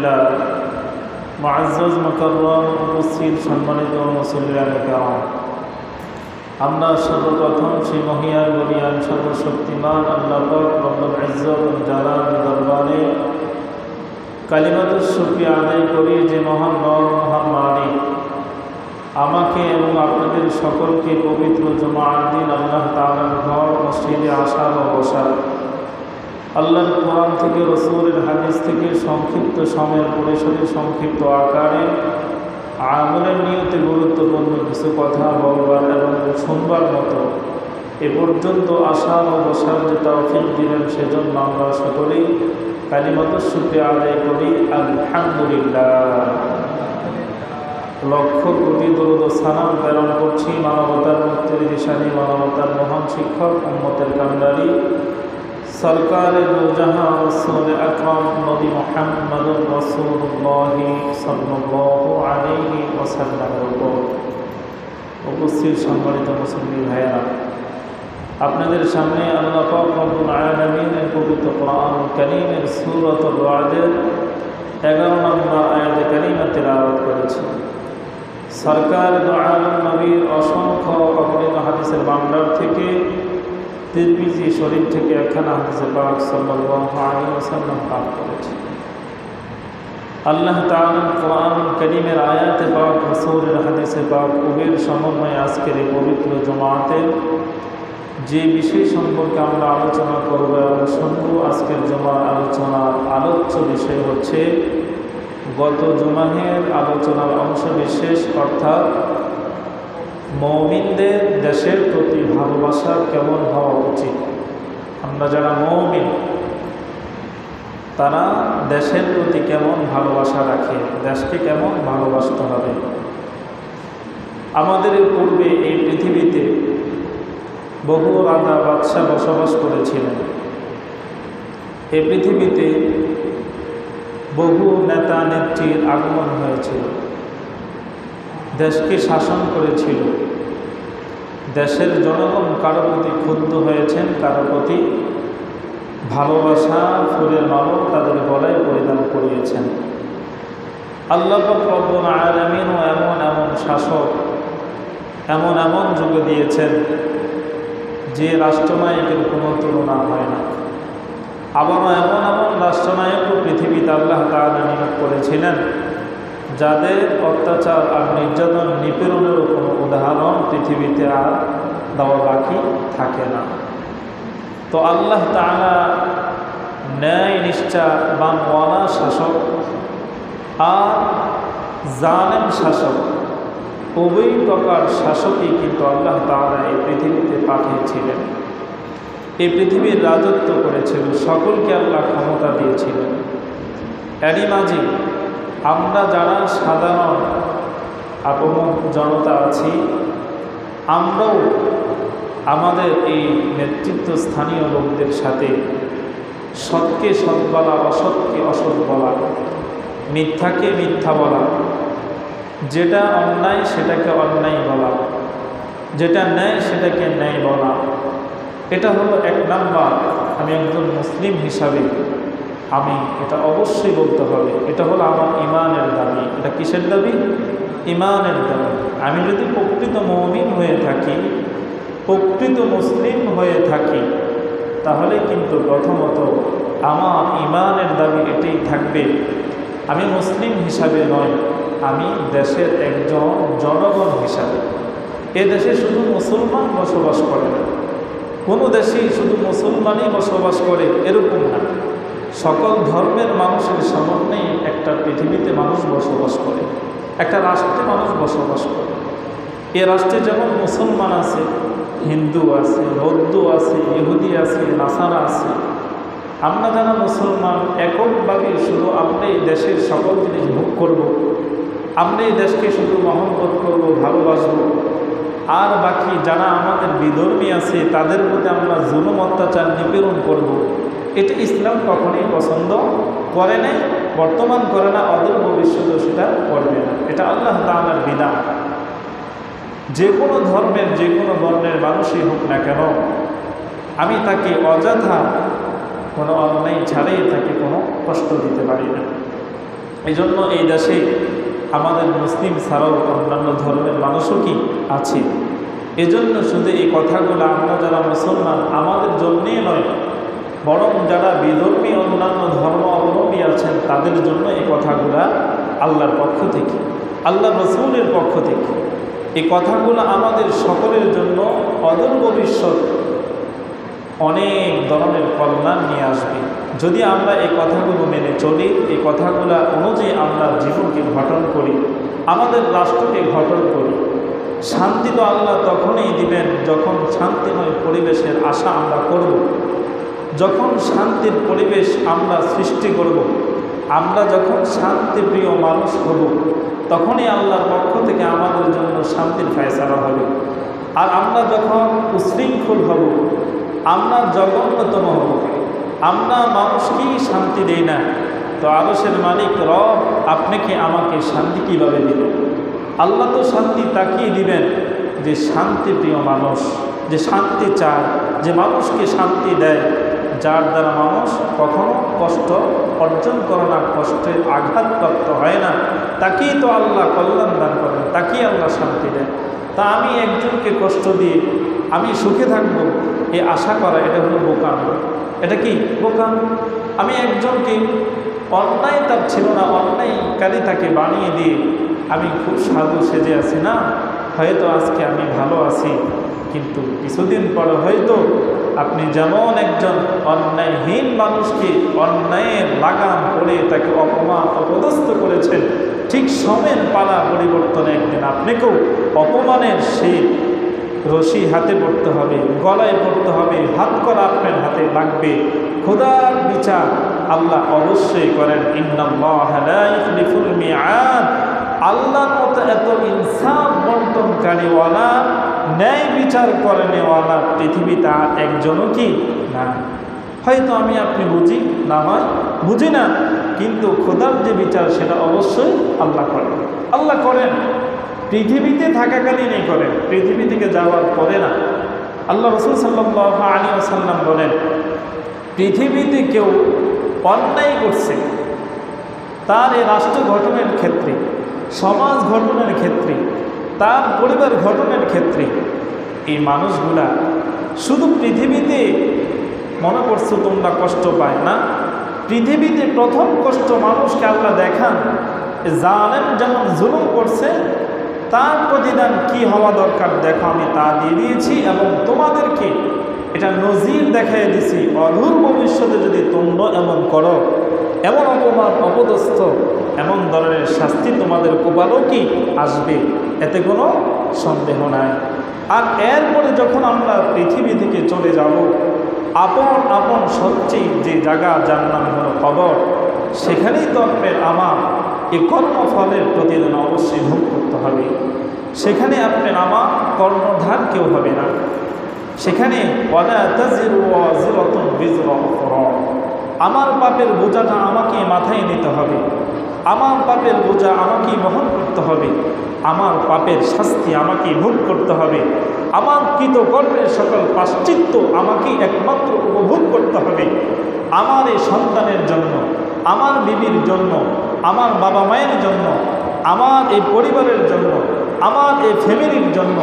আলহামদুলিল্লাহ, মুআজ্জাজ মুকাররম উপস্থিত সম্মানিত মুসল্লিয়ানে কেরাম, আমরা সর্বপ্রথম সেই মহিয়ান বলিয়ান সর্বশক্তিমান আল্লাহ পাক রব্বুল ইজ্জত ওয়াল জালালের দরবারে কালিমাতুশ শুকরিয়া আদায় করি যে মহান রব, মহান মালিক আমাকে এবং আপনাদের সকলকে পবিত্র জুমার দিন আল্লাহ তাআলার ঘর মসজিদে আসার ও বসার, আল্লাহর কোরআন থেকে রাসূলের হাদিস থেকে সংক্ষিপ্ত সময়ের পরিসরে সংক্ষিপ্ত আকারে আমলের নিয়তে গুরুত্বপূর্ণ কিছু কথা বলবার এবং শুনবার মতো এ পর্যন্ত আসার ও বসার যে তৌফিক দিলেন, সেজন্য আমরা সকলেই কালিমাতুশ শুকরিয়া আদায় করি আলহামদুলিল্লাহ। লক্ষ কোটি দরুদ ও সালাম প্রেরণ করছি মানবতার মুক্তির দিশারি, মানবতার মহান শিক্ষক, উম্মতের কান্ডারি সরকারে দো জাহান রাসূল আকরাম নবী মুহাম্মদুর রাসূলুল্লাহ সাল্লাল্লাহু আলাইহি ওয়াসাল্লামের উপর। উপস্থিত সম্মানিত মুসলিম ভাইয়েরা, আপনাদের সামনে আল্লাহ পাক রব্বুল আলামিনের পবিত্র কোরআনুল কারীমের সূরাতুর রা'দের 11 নম্বর আয়াতে কারিমা তিলাওয়াত করেছি। সরকার দো আলম নবীর অসংখ্য অগণিত হাদিসের ভান্ডার থেকে তিরমিজি শরীফ থেকে একখানা হাদিসে পাক সাল্লাল্লাহু আলাইহি ওয়াসাল্লাম পাঠ করেছে। আল্লাহ তাআলার কোরআনুল কারীমের আয়াতে পাক, রাসূলের হাদিসে পাক উভয়ের সমন্বয়ে আজকের এই পবিত্র জুমাতে যে বিষয় সম্পর্কে আমরা আলোচনা করব এবং শুনব, আজকের জুমার আলোচনার আলোচ্য বিষয় হচ্ছে গত জুমাহের আলোচনার অংশ বিশেষ, অর্থাৎ মুমিনদের দেশের প্রতি ভালোবাসা কেমন হওয়া উচিত। আমরা যারা মুমিন তারা দেশের প্রতি কেমন ভালোবাসা রাখে, দেশকে কেমন ভালোবাসতে হবে। আমাদের পূর্বে এই পৃথিবীতে বহু রাজা বাদশাহ বসবাস করেছিলেন। এই পৃথিবীতে বহু নেতা নেত্রীর আগমন হয়েছিল, দেশকে শাসন করেছিল। দেশের জনগণ কারো প্রতি ক্ষুব্ধ হয়েছেন, কারো প্রতি ভালোবাসা ফুলের মালও তাদের গলায় পরিধান করিয়েছেন। আল্লাহ পাক রব্বুল আলামিনও এমন এমন শাসক, এমন এমন যুগে দিয়েছেন যে রাষ্ট্রনায়কের কোনো তুলনা হয় না। আবারও এমন এমন রাষ্ট্রনায়কও পৃথিবীতে আল্লাহ তাআলা নিয়োগ করেছিলেন যাদের অত্যাচার আর নির্যাতন নিপীড়নেরও কোনো উদাহরণ পৃথিবীতে আর দেওয়া বাকি থাকে না। তো আল্লাহ তাআলা ন্যায় নিষ্ঠাবানওয়ালা শাসক আর জালেম শাসক, উভয় প্রকার শাসকই কিন্তু আল্লাহ তাআলা এই পৃথিবীতে পাঠিয়েছিলেন। এই পৃথিবীর রাজত্ব করেছিল, সকলকে আল্লাহ ক্ষমতা দিয়েছিলেন। এরই মাঝে আমরা যারা সাধারণ আপমন জনতা আছি, আমরাও আমাদের এই নেতৃত্ব স্থানীয় লোকদের সাথে সৎকে সৎ বলা, অসৎকে অসৎ বলা, মিথ্যাকে মিথ্যা বলা, যেটা অন্যায় সেটাকে অন্যায় বলা, যেটা ন্যায় সেটাকে ন্যায় বলা, এটা হলো এক নাম্বার। আমি একজন মুসলিম হিসাবে আমি এটা অবশ্যই বলতে হবে, এটা হলো আমার ঈমানের দাবি। এটা কিসের দাবি? ঈমানের দাবি। আমি যদি প্রকৃত মুমিন হয়ে থাকি, প্রকৃত মুসলিম হয়ে থাকি, তাহলে কিন্তু প্রথমত আমার ঈমানের দাবি এটাই থাকবে, আমি মুসলিম হিসাবে নয়, আমি দেশের একজন জনগণ হিসাবে। এ দেশে শুধু মুসলমান বসবাস করে না, কোনো দেশেই শুধু মুসলমানই বসবাস করে এরকম না। সকল ধর্মের মানুষের সমন্বয়ে একটা পৃথিবীতে মানুষ বসবাস করে, একটা রাষ্ট্রে মানুষ বসবাস করে। এ রাষ্ট্রে যেমন মুসলমান আছে, হিন্দু আছে, বৌদ্ধ আছে, ইহুদি আছে, নাসারা আছে। আমরা যারা মুসলমান এককভাবে শুধু আমরা এই দেশের সকল জিনিস ভোগ করব, আমরা এই দেশকে শুধু মহব্বত করব, ভালোবাসব, আর বাকি যারা আমাদের বিধর্মী আছে তাদের প্রতি আমরা জুলুম অত্যাচার নিপীড়ন করব, এটা ইসলাম কখনোই পছন্দ করে নাই, বর্তমান করে না, অদূর ভবিষ্যতেও সেটা করবে না। এটা আল্লাহ তাআলার বিধান। যে কোনো ধর্মের, যে কোনো বর্ণের মানুষই হোক না কেন, আমি তাকে অযথা কোনো অন্যায় ছাড়াই তাকে কোনো কষ্ট দিতে পারি না। এই জন্য এই দেশে আমাদের মুসলিম ছাড়াও অন্যান্য ধর্মের মানুষও কি আছে। এজন্য শুধু এই কথাগুলো আমরা যারা মুসলমান আমাদের জন্যই নয়, বরং যারা বিধর্মী অন্যান্য ধর্ম অবলম্বী আছেন তাদের জন্য এই কথাগুলা আল্লাহর পক্ষ থেকে, আল্লাহ রসুলের পক্ষ থেকে এই কথাগুলো আমাদের সকলের জন্য অদূর ভবিষ্যৎ অনেক ধরনের কল্যাণ নিয়ে আসবে যদি আমরা এই কথাগুলো মেনে চলি, এই কথাগুলো অনুযায়ী আমরা জীবনকে গঠন করি, আমাদের রাষ্ট্রকে গঠন করি। শান্তি তো আল্লাহ তখনই দিবেন যখন শান্তিময় পরিবেশের আশা আমরা করব, যখন শান্তির পরিবেশ আমরা সৃষ্টি করব, আমরা যখন শান্তিপ্রিয় মানুষ হব, তখনই আল্লাহর পক্ষ থেকে আমাদের জন্য শান্তির ফয়সালা হবে। আর আমরা যখন উশৃঙ্খল হব, আমরা জঘন্যতম হব, আমরা মানুষকেই শান্তি দেই না, তো আরশের মালিক রব আপনাকে আমাকে শান্তি কীভাবে দিবেন? আল্লাহ তো শান্তি তাকিয়ে দিবেন যে শান্তিপ্রিয় মানুষ, যে শান্তি চায়, যে মানুষকে শান্তি দেয়, যার দ্বারা মানুষ কখনো কষ্ট অর্জন করে না, কষ্টে আঘাতপ্রাপ্ত হয় না, তাকেই তো আল্লাহ কল্যাণ দান করেন, তাকেই আল্লাহ শান্তি দেয়। তা আমি একজনকে কষ্ট দিয়ে আমি সুখে থাকবো এই আশা করা, এটা হলো বোকামি। এটা কি বোকামি? আমি একজনকে অন্যায় তার ছিল না, অন্যায়কারী তাকে বানিয়ে দিয়ে আমি খুব সাধু সেজে আছি না, হয়তো আজকে আমি ভালো আছি, কিন্তু কিছুদিন পরে হয়তো আপনি যেমন একজন অন্যায়হীন মানুষকে অন্যায়ের লাগাম পড়ে তাকে অপমান অপদস্থ করেছেন, ঠিক সময়ের পালা পরিবর্তনে একদিন আপনাকেও অপমানের সেই রশি হাতে পড়তে হবে, গলায় পড়তে হবে, হাত করা আপনার হাতে লাগবে। খোদার বিচার আল্লাহ অবশ্যই করেন। ইন্নাল্লাহা লা ইখলিফুল মিআদ। আল্লাহর মতো এত ইনসাফ বন্টনকারীওয়ালা, ন্যায় বিচার করে নেওয়ালা পৃথিবীতে আর একজনও কি না। হয়তো আমি আপনি বুঝি না, হয় বুঝি না, কিন্তু খোদার যে বিচার সেটা অবশ্যই আল্লাহ করেন। আল্লাহ করেন, পৃথিবীতে থাকাকালীনই করেন, পৃথিবী থেকে যাওয়ার পরে না। আল্লাহ রসুল সাল্লাল্লাহু আলাইহি ওয়াসাল্লাম বলেন, পৃথিবীতে কেউ অন্যায় করছে, তার এই রাষ্ট্র গঠনের ক্ষেত্রে, সমাজ গঠনের ক্ষেত্রে, তার পরিবার গঠনের ক্ষেত্রে এই মানুষগুলা শুধু পৃথিবীতে মনে করছো তোমরা কষ্ট পায় না, পৃথিবীতে প্রথম কষ্ট মানুষকে আল্লাহ দেখান, জালেম যেমন জুলুম করছে তার প্রতিদান কি হওয়া দরকার দেখো আমি তা দিয়ে দিয়েছি, এবং তোমাদেরকে এটা নজির দেখাই দিছি, অদূর ভবিষ্যতে যদি তোমরা এমন করো, এমন অপমান অপদস্থ এমন ধরনের শাস্তি তোমাদের কপালও কি আসবে, এতে কোনো সন্দেহ নাই। আর এরপরে যখন আমরা পৃথিবী থেকে চলে যাব, আপন আপন সবচেয়ে যে জায়গা যার নাম হলো কবর, সেখানেই তো আপনার আমার এই কর্মফলের প্রতিদিন অবশ্যই ভোগ করতে হবে। সেখানে আপনার আমার কর্ণধার কেউ হবে না, সেখানে ওয়ালা তাজিরু ওয়াজিরাতুন বিজরা উখরা, আমার পাপের বোঝাটা আমাকে মাথায় নিতে হবে, আমার পাপের বোঝা আমাকেই বহন করতে হবে, আমার পাপের শাস্তি আমাকেই ভোগ করতে হবে, আমার কৃতকর্মের সকল প্রায়শ্চিত্ত আমাকেই একমাত্র উপভোগ করতে হবে। আমার এই সন্তানের জন্য, আমার বিবির জন্য, আমার বাবা মায়ের জন্য, আমার এই পরিবারের জন্য, আমার এই ফ্যামিলির জন্য,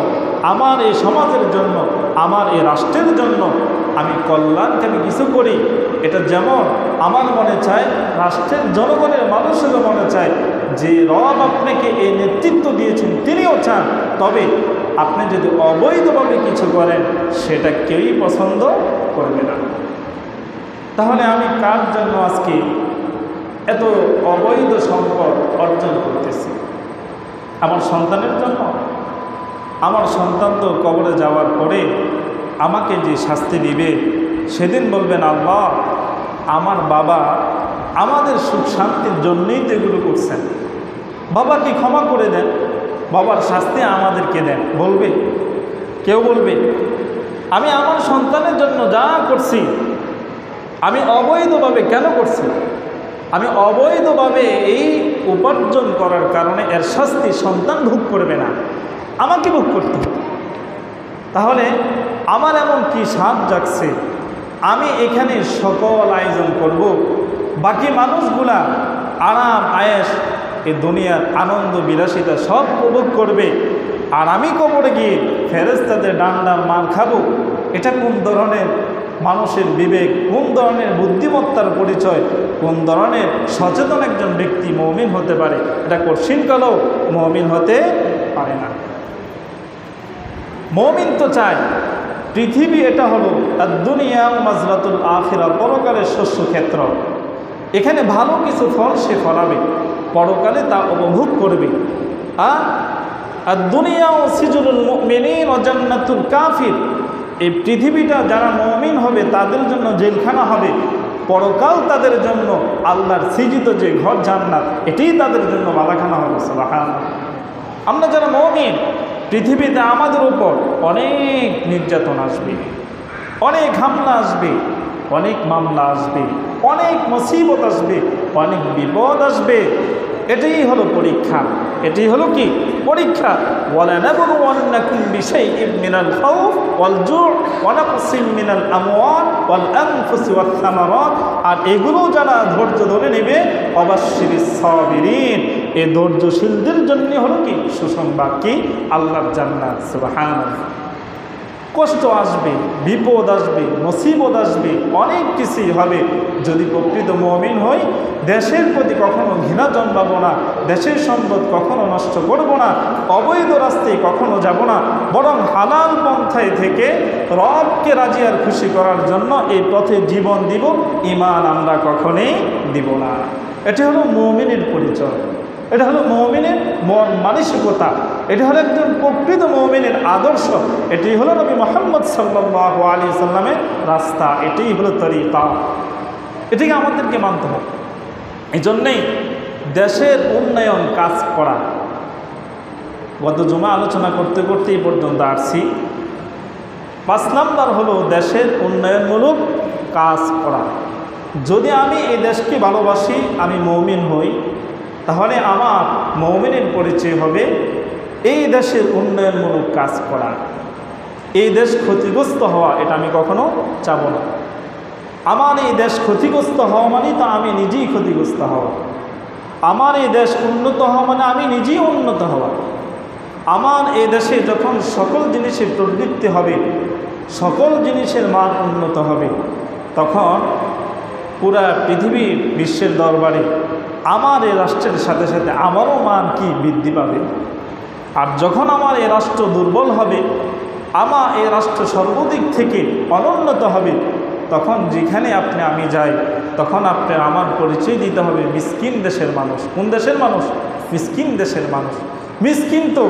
আমার এই সমাজের জন্য, আমার এই রাষ্ট্রের জন্য আমি কল্যাণকামী কিছু করি। এটা যেমন আমার মনে চায়, রাষ্ট্রের জনগণের মানুষেরও মনে চায় যে রব আপনাকে এই নেতৃত্ব দিয়েছেন তিনিও চান, তবে আপনি যদি অবৈধভাবে কিছু করেন সেটা কেউই পছন্দ করবে না। তাহলে আমি কার জন্য আজকে এত অবৈধ সম্পদ অর্জন করতেছি? আমার সন্তানের জন্য? আমার সন্তান তো কবরে যাওয়ার পরে আমাকে যে শাস্তি দিবে, সেদিন বলবেন আল্লাহ আমার বাবা আমাদের সুখ শান্তির জন্যই তো এগুলো করছেন, বাবাকে ক্ষমা করে দেন, বাবার শাস্তি আমাদেরকে দেন। বলবে? কেউ বলবে? আমি আমার সন্তানের জন্য যা করছি আমি অবৈধভাবে কেন করছি? আমি অবৈধভাবে এই উপার্জন করার কারণে এর শাস্তি সন্তান ভোগ করবে না, আমাকে ভোগ করতে হবে। তাহলে আমার এমন কি স্বাদ জাগছে আমি এখানে সকল আয়োজন করব, বাকি মানুষগুলা আরাম আয়েশ, এই দুনিয়ার আনন্দ বিলাসিতা সব উপভোগ করবে, আর আমি কবরে গিয়ে ফেরেশতাদের ডান্ডার মার খাবো। এটা কোন ধরনের মানুষের বিবেক, কোন ধরনের বুদ্ধিমত্তার পরিচয়, কোন ধরনের সচেতন একজন ব্যক্তি মুমিন হতে পারে? এটা কঠিনকালেও মুমিন হতে পারে না। মুমিন তো চায় পৃথিবী এটা হলো দুনিয়া মাজরাতুল আখিরা, পরকালের শস্য ক্ষেত্র। এখানে ভালো কিছু ফল সে ফলাবে, পরকালে তা উপভোগ করবে। আর দুনিয়া ও সিজুলুল মুমিনিন ও জান্নাতুল কাফির, এই পৃথিবীটা যারা মুমিন হবে তাদের জন্য জেলখানা হবে, পরকাল তাদের জন্য আল্লাহর সৃজিত যে ঘর জান্নাত, এটাই তাদের জন্য বালাখানা হবে। সুবহানাল্লাহ। আমরা যারা মুমিন, পৃথিবীতে আমাদের উপর অনেক নির্যাতন আসবে, অনেক হামলা আসবে, অনেক মামলা আসবে, অনেক মুসিবত আসবে, অনেক বিপদ আসবে। এটাই হলো পরীক্ষা। এটাই হলো কি? পরীক্ষা। ওয়ালানাবলুওয়ান্নাকুম বিশাইইম মিনাল খাউফ ওয়াল জু' ওয়া নাকসিম মিনাল আমওয়াল ওয়াল আনফুসি ওয়াস সামারাত। আর এগুলো যারা ধৈর্য ধরে নেবে, অবাশশিরিস সাবিরিন, এই ধৈর্যশীলদের জন্য হলো কি? সুসংবাদ, কি? আল্লাহর জান্নাত। সুবহানাল্লাহ। কষ্ট আসবে, বিপদ আসবে, মুসিবত আসবে, অনেক কিছুই হবে। যদি প্রকৃত মুমিন হই, দেশের প্রতি কখনো ঘৃণা জন্মাবো না, দেশের সম্পদ কখনো নষ্ট করব না, অবৈধ রাস্তায় কখনো যাব না, বরং হালাল পন্থায় থেকে রবকে রাজি আর খুশি করার জন্য এই পথে জীবন দিব। ঈমান আমরা কখনোই দিব না। এটা হলো মুমিনের পরিচয়, এটা হলো মুমিনের মন মানসিকতা, এটা হলো একজন প্রকৃত মুমিনের আদর্শ। এটি হলো নবী মুহাম্মদ সাল্লাল্লাহু আলাইহি ওয়াসাল্লামের রাস্তা, এটাই হলো তরিকা। এটাকে আমাদেরকে মানতে হবে। এই জন্যেই দেশের উন্নয়ন কাজ করা। গত জুমা আলোচনা করতে করতে এই পর্যন্ত আসছি। 5 নাম্বার হলো দেশের উন্নয়নমূলক কাজ করা। যদি আমি এই দেশকে ভালোবাসি, আমি মুমিন হই, তাহলে আমার মুমিনের পরিচয় হবে এই দেশের উন্নয়নমূলক কাজ করা। এই দেশ ক্ষতিগ্রস্ত হওয়া, এটা আমি কখনো চাব না। আমার এই দেশ ক্ষতিগ্রস্ত হওয়া মানে তো আমি নিজেই ক্ষতিগ্রস্ত হওয়া। আমার এই দেশ উন্নত হওয়া মানে আমি নিজেই উন্নত হওয়া। আমার এই দেশে যখন সকল জিনিসের প্রবৃত্তি হবে, সকল জিনিসের মান উন্নত হবে, তখন পুরা পৃথিবী বিশ্বের দরবারে আমার এই রাষ্ট্রের সাথে সাথে আমারও মান কি বৃদ্ধি পাবে। আর যখন আমার এই রাষ্ট্র দুর্বল হবে, আমার এই রাষ্ট্র সর্বদিক থেকে অনুন্নত হবে, তখন যেখানে আপনি আমি যাই, তখন আপনার আমার পরিচয় দিতে হবে মিসকিন দেশের মানুষ। কোন দেশের মানুষ? মিসকিন দেশের মানুষ। মিসকিন তো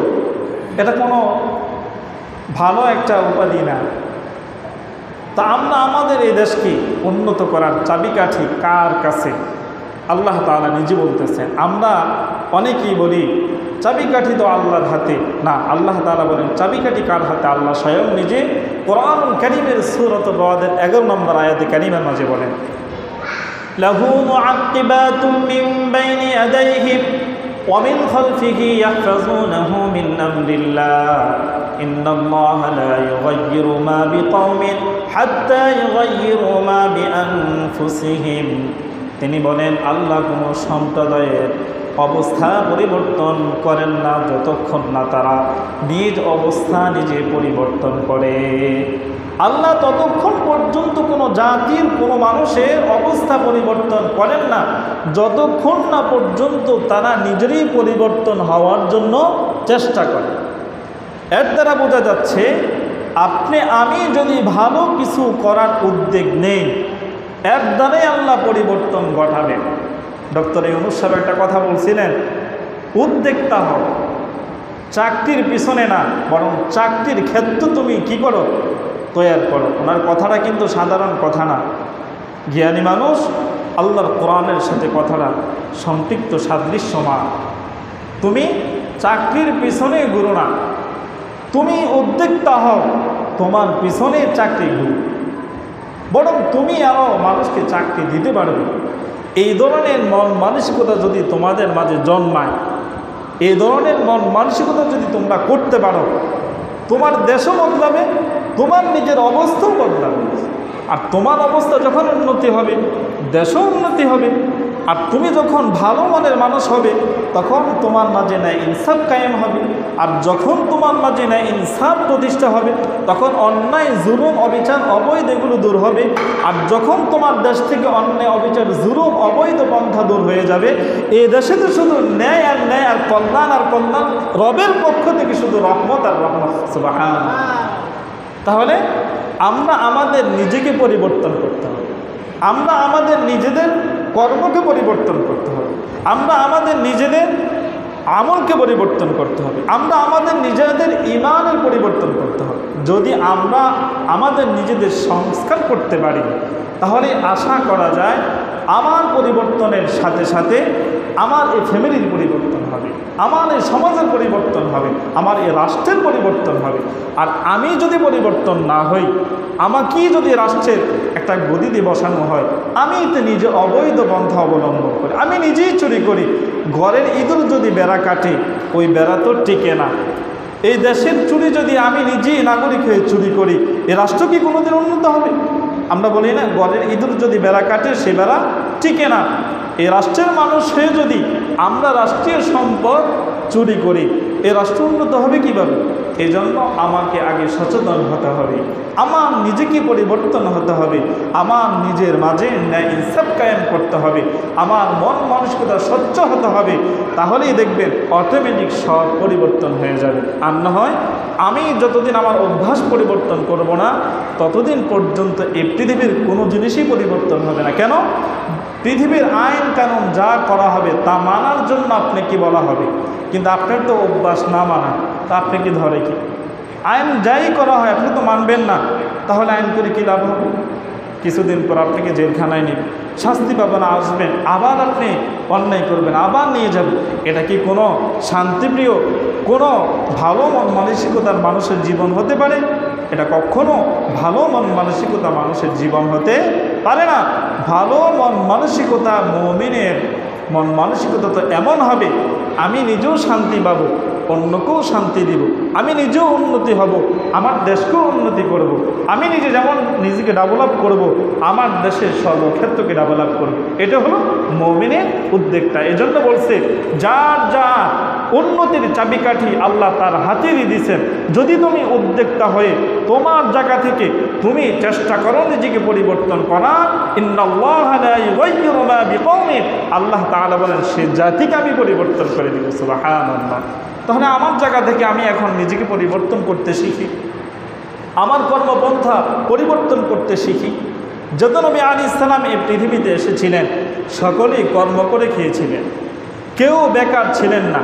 এটা কোনো ভালো একটা উপাধি না। তা আমরা আমাদের এই দেশকে উন্নত করার চাবিকাঠি কার কাছে? আল্লাহ তাআলা নিজে বলতেছেন। আমরা অনেকেই বলি চাবিকাঠি তো আল্লাহর হাতে। না, আল্লাহ তাআলা বলেন চাবিকাঠি কার হাতে? আল্লাহ স্বয়ং নিজে কোরআনুল কারীমের সূরাত রাদের 11 নম্বর আয়াতে কারীমের মাঝে বলেন, লাহু মুআক্কিবাতুম মিন বাইনি ইয়াদাইহি ওয়া মিন খালফিহি ইয়াহফাযুনাহু মিন আমরিল্লাহ ইন্নাল্লাহা লা ইউগায়্যিরু মা বিকওমিন হাত্তা ইউগায়্যিরু মা বিআনফুসিহিম। তিনি বলেন আল্লাহ কোনো সম্প্রদায়ের অবস্থা পরিবর্তন করেন না যতক্ষণ না তারা নিজ অবস্থা নিজে পরিবর্তন করে। আল্লাহ ততক্ষণ পর্যন্ত কোনো জাতির, কোনো মানুষের অবস্থা পরিবর্তন করেন না যতক্ষণ না পর্যন্ত তারা নিজেরই পরিবর্তন হওয়ার জন্য চেষ্টা করে। এর দ্বারা বোঝা যাচ্ছে আপনি আমি যদি ভালো কিছু করার উদ্যোগ নেই, এর দ্বারাই আল্লাহ পরিবর্তন ঘটাবেন। ডক্টর ইউনূস সাহেব একটা কথা বলছিলেন, উদ্যোক্তা হও, চাকরির পিছনে না, বরং চাকরির ক্ষেত্র তুমি কি করো? তৈরি করো। ওনার কথাটা কিন্তু সাধারণ কথা না। জ্ঞানী মানুষ আল্লাহর কোরআনের সাথে কথাটা সম্পৃক্ত, সাদৃশ্যমান। তুমি চাকরির পিছনে ঘুরো না, তুমি উদ্যোক্তা হও, তোমার পিছনে চাকরি ঘুরো, বরং তুমি আরও মানুষকে চাকরি দিতে পারবে। এই ধরনের মন মানসিকতা যদি তোমাদের মাঝে জন্মায়, এই ধরনের মন মানসিকতা যদি তোমরা করতে পারো, তোমার দেশও বদলাবে, তোমার নিজের অবস্থাও বদলাবে। আর তোমার অবস্থা যখন উন্নতি হবে, দেশও উন্নতি হবে। আর তুমি যখন ভালো মনের মানুষ হবে তখন তোমার মাঝে ন্যায় ইনসাফ কায়েম হবে। আর যখন তোমার মাঝে ন্যায় ইনসাফ প্রতিষ্ঠা হবে তখন অন্যায় জুলুম অবিচার অবৈধ এগুলো দূর হবে। আর যখন তোমার দেশ থেকে অন্যায় অবিচার জুলুম অবৈধ পন্থা দূর হয়ে যাবে, এই দেশে তো শুধু ন্যায় আর ন্যায় আর কল্যাণ আর কল্যাণ, রবের পক্ষ থেকে শুধু রহমত আর রহমত। সুবহানাল্লাহ। তাহলে আমরা আমাদের নিজেকে পরিবর্তন করতে হবে, আমরা আমাদের নিজেদের কর্মকে পরিবর্তন করতে হবে, আমরা আমাদের নিজেদের আমলকে পরিবর্তন করতে হবে, আমরা আমাদের নিজেদের ঈমানের পরিবর্তন করতে হবে। যদি আমরা আমাদের নিজেদের সংস্কার করতে পারি তাহলে আশা করা যায় আমার পরিবর্তনের সাথে সাথে আমার এই ফ্যামিলির পরিবর্তন হবে, আমার এই সমাজের পরিবর্তন হবে, আমার এই রাষ্ট্রের পরিবর্তন হবে। আর আমি যদি পরিবর্তন না হই, আমাকেই যদি রাষ্ট্রের একটা গদিতে বসানো হয়, আমি তো নিজে অবৈধ পন্থা অবলম্বন করি, আমি নিজেই চুরি করি, ঘরের ইঁদুর যদি বেড়া কাটে ওই বেড়া তো টিকে না। এই দেশের চুরি যদি আমি নিজেই নাগরিক হয়ে চুরি করি, এ রাষ্ট্র কি কোনোদিন উন্নত হবে? আমরা বলি না, ঘরের ইঁদুর যদি বেড়া কাটে সে বেড়া টিকে না। এই রাষ্ট্রের মানুষ হয়ে যদি আমরা রাষ্ট্রীয় সম্পদ চুরি করি, এ রাষ্ট্র উন্নত হবে কীভাবে? এই জন্য আমাকে আগে সচেতন হতে হবে, আমার নিজেকে পরিবর্তন হতে হবে, আমার নিজের মাঝে ন্যায় ইনসাফ কায়েম করতে হবে, আমার মন মানসিকতা স্বচ্ছ হতে হবে। তাহলেই দেখবেন অটোমেটিক সব পরিবর্তন হয়ে যাবে। আর না হয় আমি যতদিন আমার অভ্যাস পরিবর্তন করব না ততদিন পর্যন্ত এই পৃথিবীর কোনো জিনিসই পরিবর্তন হবে না। কেন? পৃথিবীর আইন কানুন যা করা হবে তা মানার জন্য আপনি কি বলা হবে, কিন্তু আপনার তো অভ্যাস না মানা, তা আপনি কি ধরে কি? আইন যাই করা হয় আপনি তো মানবেন না, তাহলে আইন করে কী লাভ হবে? কিছুদিন পর আপনাকে জেলখানায় নেবেন, শাস্তি পাবেন, আসবেন, আবার আপনি অন্যায় করবেন, আবার নিয়ে যাবেন। এটা কি কোনো শান্তিপ্রিয়, কোনো ভালো মন মানসিকতার মানুষের জীবন হতে পারে? এটা কখনো ভালো মন মানসিকতা মানুষের জীবন হতে পারে না। ভালো মন মানসিকতা মুমিনের মন মানসিকতা তো এমন হবে, আমি নিজেও শান্তি পাবো, অন্যকেও শান্তি দিব, আমি নিজেও উন্নতি হব, আমার দেশকেও উন্নতি করব, আমি নিজে যেমন নিজেকে ডেভেলপ করব, আমার দেশের সর্বক্ষেত্রকে ডেভেলপ করব। এটা হলো মুমিনের উদ্যোগটা। এজন্য বলছে যার যার উন্নতির চাবিকাঠি আল্লাহ তার হাতেরই দিয়েছেন। যদি তুমি উদ্যোক্তা হয়ে তোমার জায়গা থেকে তুমি চেষ্টা করো নিজেকে পরিবর্তন করার, ইন্নাল্লাহা লা ইউগাইয়িরু মা বিকওমিন, আল্লাহ তাআলা বলেন সে জাতিকে আমি পরিবর্তন করে দিব। সুবহানাল্লাহ। তাহলে আমার জায়গা থেকে আমি এখন নিজেকে পরিবর্তন করতে শিখি, আমার কর্মপন্থা পরিবর্তন করতে শিখি। যত নবী আলাইহিস সালাম এই পৃথিবীতে এসেছিলেন সকলেই কর্ম করে খেয়েছিলেন, কেউ বেকার ছিলেন না।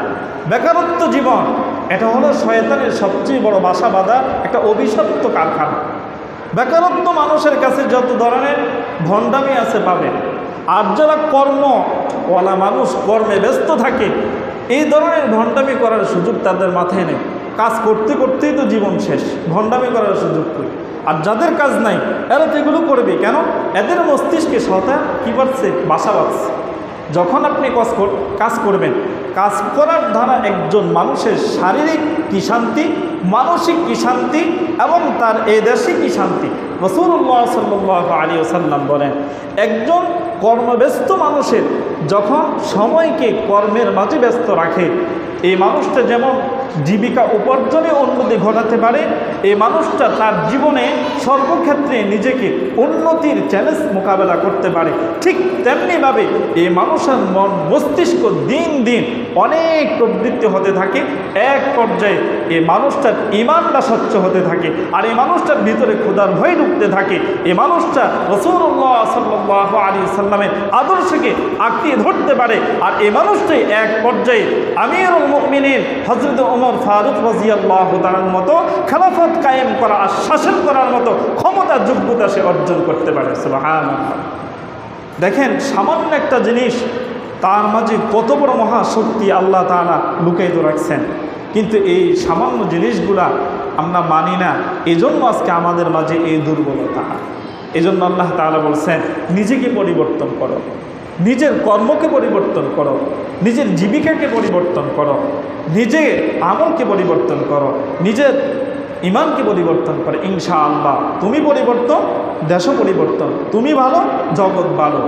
বেকারত্ব জীবন এটা হলো শয়তানের সবচেয়ে বড় বাসা বাঁধা একটা অভিশপ্ত কারখানা। বেকারত্ব মানুষের কাছে যত ধরনের ভণ্ডামি আছে পাবেন। আর যারা কর্মওয়ালা মানুষ, কর্মে ব্যস্ত থাকে, এই ধরনের ভণ্ডামি করার সুযোগ তাদের মাথায় নেই। কাজ করতে করতেই তো জীবন শেষ, ভণ্ডামি করার সুযোগ করি। আর যাদের কাজ নাই এরা তো এগুলো করবে কেন? এদের মস্তিষ্কে শয়তান কী পাচ্ছে? বাসা বাঁধছে। যখন আপনি কাজ করবেন, কাজ করার দ্বারা একজন মানুষের শারীরিক কি শান্তি, মানসিক কি শান্তি এবং তার এই দেশে কি শান্তি। রাসূলুল্লাহ সাল্লাল্লাহু আলাইহি ওয়াসাল্লাম বলেন, একজন কর্মব্যস্ত মানুষের যখন সময়কে কর্মের মাঝে ব্যস্ত রাখে, এই মানুষটা যেমন জীবিকা উপার্জনে উন্নতি ঘটাতে পারে, এই মানুষটা তার জীবনে সর্বক্ষেত্রে নিজেকে উন্নতির চ্যালেঞ্জ মোকাবেলা করতে পারে। ঠিক তেমনিভাবে এই মানুষের মন মস্তিষ্ক দিন দিন অনেক প্রবৃত্তি হতে থাকে। এক পর্যায়ে এই মানুষটার ঈমানটা স্বচ্ছ হতে থাকে, আর এই মানুষটার ভিতরে ক্ষুধার ভয় ঢুকতে থাকে। এই মানুষটা রাসূলুল্লাহ সাল্লাল্লাহু আলাইহি সাল্লামের আদর্শকে আঁকড়িয়ে ধরতে পারে। আর এই মানুষটাই এক পর্যায়ে আমিরুল মুমিনিন হযরত ওমর ফারুক রাদিয়াল্লাহু তাআলার মতো খেলাফত কায়েম করা আর শাসন করার মতো ক্ষমতা যোগ্যতা সে অর্জন করতে পারে। সুবহানাল্লাহ। দেখেন সামান্য একটা জিনিস, তার মাঝে কত বড় মহাশক্তি আল্লাহ তাআলা লুকায়িত রাখছেন। কিন্তু এই সামান্য জিনিসগুলা আমরা মানি না, এজন্য আজকে আমাদের মাঝে এই দুর্বলতা। এজন্য আল্লাহ তাআলা বলছেন নিজেকে পরিবর্তন করো, নিজের কর্মকে পরিবর্তন করো, নিজের জীবিকাকে পরিবর্তন করো, নিজের আমলকে পরিবর্তন করো, নিজের ইমানকে পরিবর্তন করে। ইনশাআল্লাহ তুমি পরিবর্তন, দেশও পরিবর্তন। তুমি ভালো, জগৎ ভালো।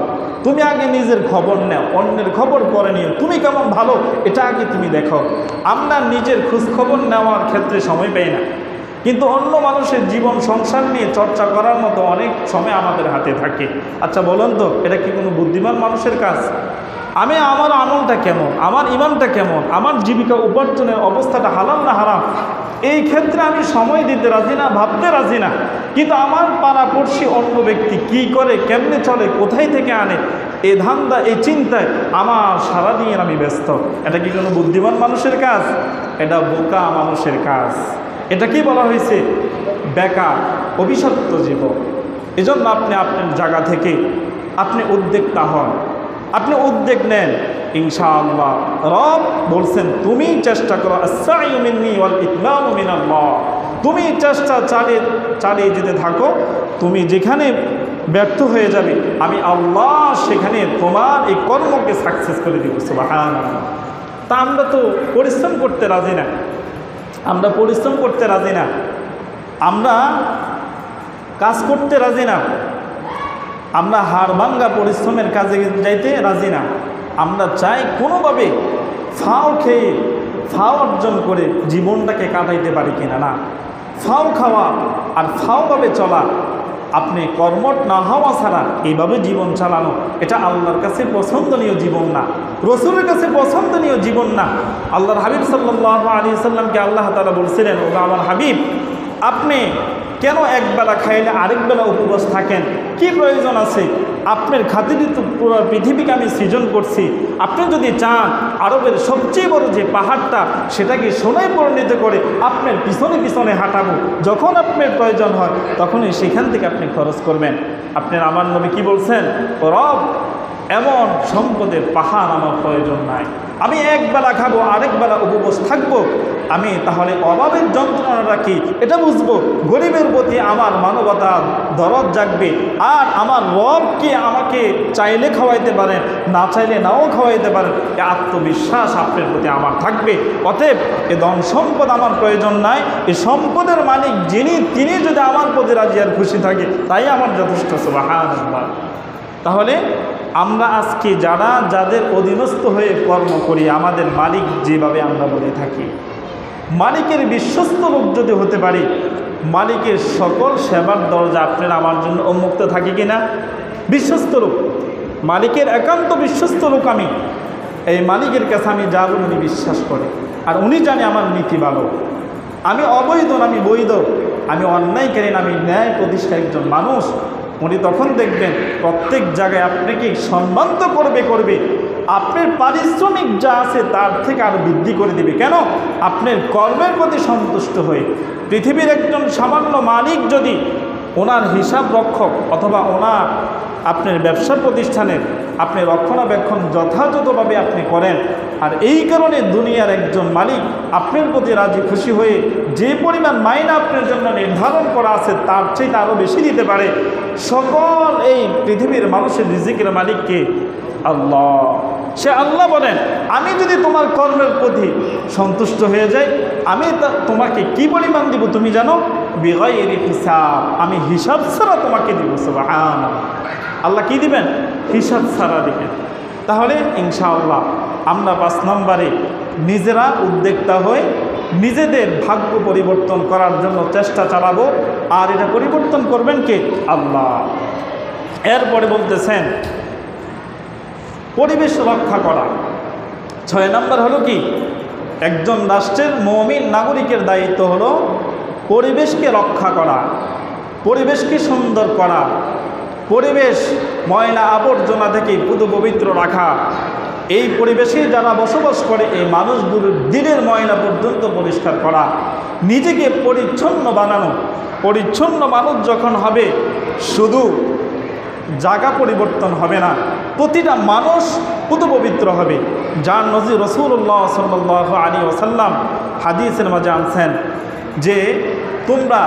তুমি আগে নিজের খবর নাও, অন্যের খবর পরে নিও। তুমি কেমন ভালো এটা আগে তুমি দেখো। আমরা নিজের খোঁজখবর নেওয়ার ক্ষেত্রে সময় পাই না, কিন্তু অন্য মানুষের জীবন সংসার নিয়ে চর্চা করার মতো অনেক সময় আমাদের হাতে থাকে। আচ্ছা বলুন তো, এটা কি কোনো বুদ্ধিমান মানুষের কাজ? আমি আমার আমলটা কেমন, আমার ইমানটা কেমন, আমার জীবিকা উপার্জনের অবস্থাটা হালাল না হারাম, এই ক্ষেত্রে আমি সময় দিতে রাজি না, ভাবতে রাজি না। কিন্তু আমার পাড়াপড়শি অন্য ব্যক্তি কি করে, কেমনে চলে, কোথায় থেকে আনে, এই ধান্দা, এই চিন্তায় আমার সারাদিন আমি ব্যস্ত। এটা কি কোনো বুদ্ধিমান মানুষের কাজ? এটা বোকা মানুষের কাজ। এটা কি বলা হয়েছে? বেকার, অভিশপ্ত জীবন। এজন্য আপনি আপনার জায়গা থেকে আপনি উদ্যোক্তা হন, আপনি উদ্যোগ নেন। ইনশাআল্লাহ রব বলছেন তুমি চেষ্টা করো, আস-সা'য়ু মিন্নি ওয়াল ইতমামু মিনাল্লাহ। তুমি চেষ্টা চালিয়ে যেতে থাকো। তুমি যেখানে ব্যর্থ হয়ে যাবে, আমি আল্লাহ সেখানে তোমার এই কর্মকে সাকসেস করে দিব। সুবহানাল্লাহ। তা আমরা তো পরিশ্রম করতে রাজি না, আমরা পরিশ্রম করতে রাজি না, আমরা কাজ করতে রাজি না, আমরা হাড় ভাঙ্গা পরিশ্রমের কাজে যাইতে রাজি না। আমরা চাই কোনোভাবে ফাও খেয়ে, ফাও অর্জন করে জীবনটাকে কাটাইতে পারি কিনা। না, ফাও খাওয়া আর ফাওভাবে চলা, আপনি কর্মঠ না হওয়া ছাড়া এইভাবে জীবন চালানো, এটা আল্লাহর কাছে পছন্দনীয় জীবন না, রসুলের কাছে পছন্দনীয় জীবন না। আল্লাহর হাবিব সাল্লাল্লাহু আলাইহি সাল্লামকে আল্লাহ তাআলা বলছিলেন, ও আমার হাবিব, আপনি কেন একবেলা খাইলে আরেক বেলা উপবাস থাকেন? কি প্রয়োজন আছে? আপনার খাতিরে তো পুরো পৃথিবীকে আমি সৃজন করছি। আপনি যদি চান আরবের সবচেয়ে বড় যে পাহাড়টা, সেটাকে সোনায় পরিণত করে আপনার পিছনে পিছনে হাঁটাবো, যখন আপনার প্রয়োজন হয় তখনই সেখান থেকে আপনি খরচ করবেন। আপনার আমার নবী কি বলছেন? ও রব, এমন সম্পদের পাহাড় আমার প্রয়োজন নাই। আমি একবেলা খাবো, আরেক বেলা উপবাস থাকবো, আমি তাহলে অভাবের যন্ত্রণাটা কি এটা বুঝবো। গরিবের প্রতি আমার মানবতা দরদ জাগবে। আর আমার রবকে আমাকে চাইলে খাওয়াইতে পারেন, না চাইলে নাও খাওয়াইতে পারেন, এই আত্মবিশ্বাস আপনার প্রতি আমার থাকবে। অতএব এ ধন সম্পদ আমার প্রয়োজন নাই, এই সম্পদের মালিক যিনি, তিনি যদি আমার প্রতি রাজি আর খুশি থাকে, তাই আমার যথেষ্ট। সুবহানাল্লাহ। তাহলে আমরা আজকে যাদের অধীনস্থ হয়ে কর্ম করি, আমাদের মালিক যেভাবে আমরা বলে থাকি, মালিকের বিশ্বস্ত লোক যদি হতে পারি, মালিকের সকল সেবার দরজা আপনার আমার জন্য উন্মুক্ত থাকে কিনা? বিশ্বস্ত লোক, মালিকের একান্ত বিশ্বস্ত লোক আমি, এই মালিকের কাছে আমি যা বলি উনি বিশ্বাস করে, আর উনি জানে আমার নীতি ভালো, আমি অবৈধ না আমি বৈধ, আমি অন্যায়কারী না আমি ন্যায় প্রতিষ্ঠা একজন মানুষ। উনি তখন দেখবেন প্রত্যেক জায়গায় আপনাকে সম্মান তো করবে, আপনার পারিশ্রমিক যা আছে তার থেকে আরও বৃদ্ধি করে দিবে। কেন? আপনার কর্মের প্রতি সন্তুষ্ট হয়ে। পৃথিবীর একজন সামান্য মালিক যদি ওনার হিসাব রক্ষক অথবা ওনার আপনার ব্যবসা প্রতিষ্ঠানের আপনি রক্ষণাবেক্ষণ যথাযথভাবে আপনি করেন, আর এই কারণে দুনিয়ার একজন মালিক আপনার প্রতি রাজি খুশি হয়ে যে পরিমাণ মাইনা আপনার জন্য নির্ধারণ করা আছে তার চেয়ে আরও বেশি দিতে পারে। সকল এই পৃথিবীর মানুষের রিজিকের মালিককে আল্লাহ। সে আল্লাহ বলেন, আমি যদি তোমার কর্মের প্রতি সন্তুষ্ট হয়ে যাই, আমি তোমাকে কি পরিমাণ দিব তুমি জানো? বিগাইরি হিসাব, আমি হিসাব ছাড়া তোমাকে দিব। সুবহানাল্লাহ। আল্লাহ কি দিবেন? হিসাব ছাড়া দিবেন। তাহলে ইনশাআল্লাহ আমরা 5 নম্বরে নিজেরা উদ্যোক্তা হয়ে নিজেদের ভাগ্য পরিবর্তন করার জন্য চেষ্টা চালাবো। আর এটা পরিবর্তন করবেন কে? আল্লাহ। এরপরে বলতেছেন পরিবেশ রক্ষা করা। 6 নম্বর হলো কি? একজন রাষ্ট্রের মুমিন নাগরিকের দায়িত্ব হলো পরিবেশকে রক্ষা করা, পরিবেশকে সুন্দর করা, পরিবেশ ময়লা আবর্জনা থেকে পুরো পবিত্র রাখা। এই পরিবেশে যারা বসবাস করে এই মানুষগুলোর দিনের ময়লা পর্যন্ত পরিষ্কার করা, নিজেকে পরিচ্ছন্ন বানানো। পরিচ্ছন্ন মানুষ যখন হবে, শুধু জায়গা পরিবর্তন হবে না, প্রতিটা মানুষ পুত পবিত্র হবে। যার নজির রাসূলুল্লাহ সাল্লাল্লাহু আলাইহি ওয়াসাল্লাম হাদিসের মাঝে আনছেন যে তোমরা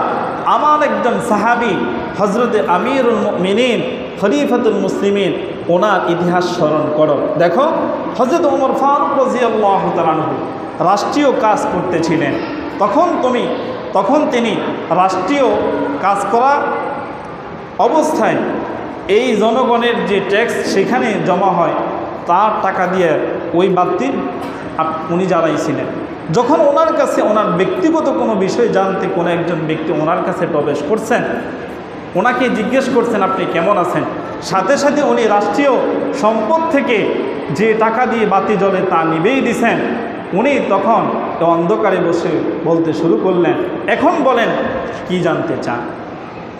আমার একজন সাহাবী হযরতে আমিরুল মুমিনিন খলিফাতুল মুসলিমিন ওনার ইতিহাস স্মরণ করো। দেখো হযরত ওমর ফারুক রাদিয়াল্লাহু তাআলা আনহু রাষ্ট্রীয় কাজ করতেছিলেন, তখন তিনি রাষ্ট্রীয় কাজ করা অবস্থায় এই জনগণের যে ট্যাক্স সেখানে জমা হয় তার টাকা দিয়ে ওই বাতি উনি জ্বালাইছিলেন। যখন ওনার কাছে ওনার ব্যক্তিগত কোনো বিষয় জানতে কোনো একজন ব্যক্তি ওনার কাছে প্রবেশ করছেন, ওনাকে জিজ্ঞেস করছেন আপনি কেমন আছেন, সাথে সাথে উনি রাষ্ট্রীয় সম্পদ থেকে যে টাকা দিয়ে বাতি জ্বলে তা নিবেই দিছেন। উনি তখন অন্ধকারে বসে বলতে শুরু করলেন, এখন বলেন কি জানতে চান।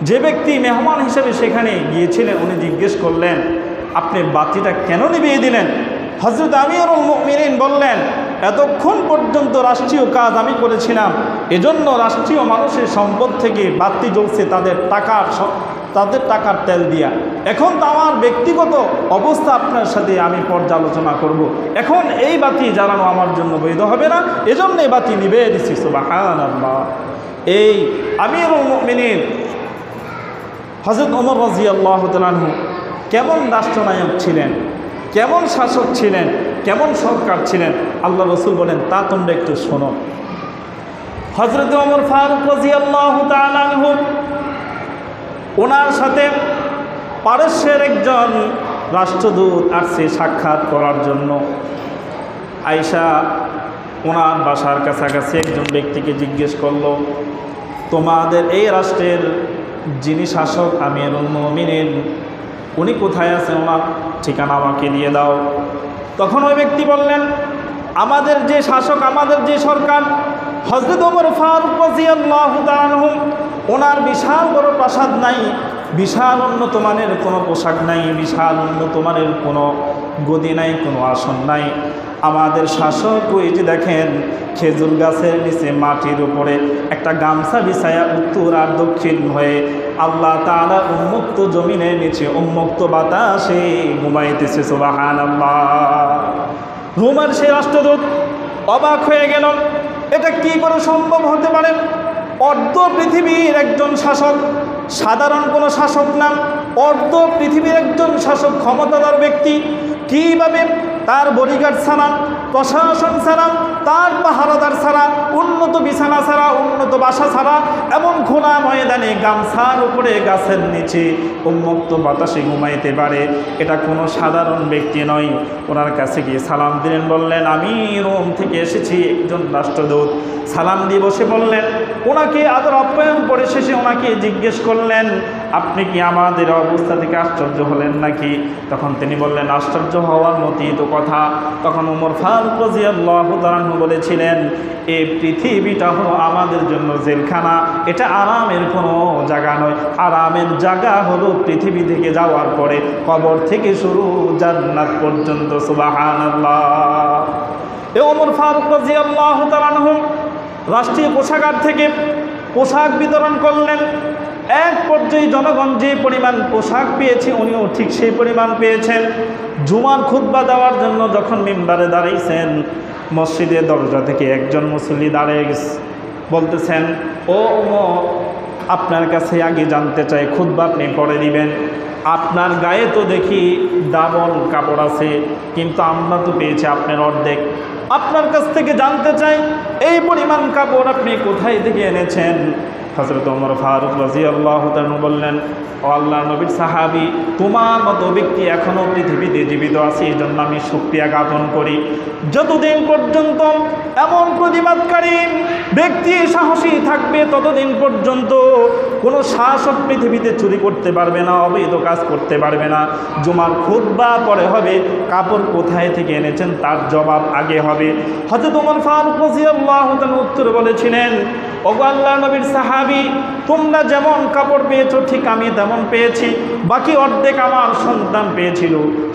যে ব্যক্তি মেহমান হিসেবে সেখানে গিয়েছিলেন উনি জিজ্ঞেস করলেন আপনি বাতিটা কেন নিভিয়ে দিলেন। হযরত আমিরুল মুমিনিন বললেন এতক্ষণ পর্যন্ত রাষ্ট্রীয় কাজ আমি করেছিলাম, এজন্য রাষ্ট্রীয় মানুষের সম্পদ থেকে বাতি জ্বলছে তাদের টাকার তেল দিয়া। এখন তো আমার ব্যক্তিগত অবস্থা আপনার সাথে আমি পর্যালোচনা করব। এখন এই বাতি জ্বালানো আমার জন্য বৈধ হবে না, এজন্য এই বাতি নিভিয়ে দিচ্ছি। সুবহানাল্লাহ। এই আমিরুল মুমিনিন হযরত ওমর রাদিয়াল্লাহু তাআলা আনহু কেমন রাষ্ট্রনায়ক ছিলেন, কেমন শাসক ছিলেন, কেমন সরকার ছিলেন, আল্লাহ রসুল বলেন তা তোমরা একটু শোনো। হযরত ওমর ফারুক রাদিয়াল্লাহু তাআলা আনহু ওনার সাথে পারস্যের একজন রাষ্ট্রদূত আসছে সাক্ষাৎ করার জন্য। আয়েশা ওনার বাসার কাছাকাছি একজন ব্যক্তিকে জিজ্ঞেস করলো তোমাদের এই রাষ্ট্রের যিনি শাসক আমিরুল মুমিনিন উনি কোথায় আছেন, ওনার ঠিকানা আমাকে দিয়ে দাও। তখন ওই ব্যক্তি বললেন আমাদের যে শাসক, আমাদের যে সরকার হযরত ওমর ফারুক রাদিয়াল্লাহু তাআলা আনহু ওনার বিশাল বড় প্রাসাদ নাই, বিশাল উন্নত মানের কোনো পোশাক নাই, বিশাল উন্নত মানের কোনো গদি নাই, কোনো আসন নাই। আমাদের শাসক ওই যে দেখেন খেজুর গাছের নিচে মাটির উপরে একটা গামছা বিছায়া উত্তর আর দক্ষিণ হয়ে আল্লাহ তাআলা উন্মুক্ত জমিনের নিচে উন্মুক্ত বাতাসে ঘুমাইতেছে। সুবহানাল্লাহ। রোমের সেই রাষ্ট্রদূত অবাক হয়ে গেল, এটা কি করে সম্ভব হতে পারে? অর্ধ পৃথিবীর একজন শাসক, সাধারণ কোনো শাসক না, অর্ধ পৃথিবীর একজন শাসক ক্ষমতাধর ব্যক্তি কিভাবে তার বডিগার্ড ছাড়া, প্রশাসন ছাড়া, তার পাহারাদার ছাড়া, উন্নত বিছানা ছাড়া, উন্নত বাসা ছাড়া এমন খোলা ময়দানে গামছার উপরে গাছের নিচে উন্মুক্ত বাতাসে ঘুমাইতে পারে? এটা কোনো সাধারণ ব্যক্তি নয়। ওনার কাছে গিয়ে সালাম দিলেন, বললেন আমি রোম থেকে এসেছি, একজন রাষ্ট্রদূত। সালাম দিয়ে বসে বললেন, ওনাকে আদর আপ্যায়ন করে শেষে ওনাকে জিজ্ঞেস করলেন আপনি কি আমাদের অবস্থা থেকে আশ্চর্য হলেন নাকি? তখন তিনি বললেন আশ্চর্য হওয়ার মতই তো কথা। তখন ওমর ফারুক রাদিয়াল্লাহু তাআলা আনহু বলেছিলেন এই পৃথিবীটা হলো আমাদের জন্য জেলখানা, এটা আরামের কোনো জায়গা নয়। আরামের জায়গা হলো পৃথিবী থেকে যাওয়ার পরে কবর থেকে শুরু জান্নাত পর্যন্ত। সুবহানাল্লাহ। এই ওমর ফারুক রাদিয়াল্লাহু তাআলা আনহু রাষ্ট্রীয় কোষাগার থেকে পোশাক বিতরণ করলেন। এক পর্যায়ে জনগণ যে পরিমাণ পোশাক পেয়েছে উনিও ঠিক সেই পরিমাণ পেয়েছেন। জুমার খুতবা দেওয়ার জন্য যখন মিম্বারে দাঁড়িয়েছেন, মসজিদের দরজা থেকে একজন মুসল্লি দাঁড়িয়ে বলতেছেন ও ওমর আপনার কাছে আগে জানতে চাই, খুতবা আপনি পড়ে দিবেন, আপনার গায়ে তো দেখি ডাবল কাপড় আছে, কিন্তু আমরা তো পেয়েছি আপনার অর্ধেক। আপনার কাছ থেকে জানতে চাই এই পরিমাণ কাপড় আপনি কোথায় থেকে এনেছেন? হযরত ওমর ফারুক রাদিয়াল্লাহু তাআলা বললেন ও আল্লাহর নবীর সাহাবী, তোমার মতো ব্যক্তি এখনও পৃথিবীতে জীবিত আছে, এই জন্য আমি শুকরিয়া জ্ঞাপন করি। যতদিন পর্যন্ত এমন প্রতিবাদকারী ব্যক্তি সাহসী থাকবে ততদিন পর্যন্ত কোনো শাসক পৃথিবীতে চুরি করতে পারবে না, অবৈধ কাজ করতে পারবে না। জুমার খুতবা পরে হবে, কাপড় কোথায় থেকে এনেছেন তার জবাব আগে হবে। হযরত ওমর ফারুক রাদিয়াল্লাহু তাআলা উত্তর বলেছিলেন, ওগো আল্লাহর নবীর সাহাবী, তোমরা যেমন কাপড় পেয়েছো ঠিক আমি তেমন পেয়েছি, বাকি অর্ধেক আমার সন্তান পেয়েছিল।